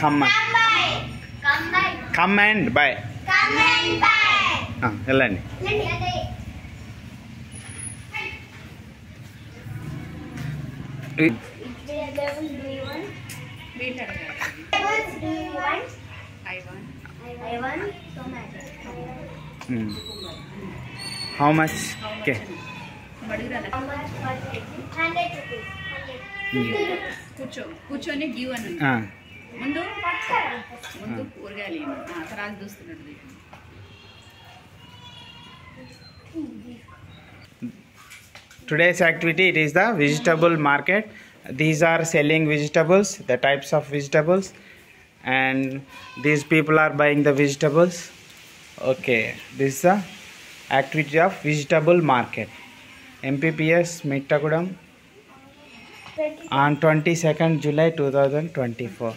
come and come and buy. వెళ్ళండి. How much? Okay. కూర్చొని give అని ముందు కూరగాయలు తర్వాత చూస్తున్నట్టు. Today's activity, it is the vegetable market. These are selling vegetables, the types of vegetables, and these people are buying the vegetables. Okay, this is the activity of vegetable market. MPPS Mittagudam on 22nd July 2024.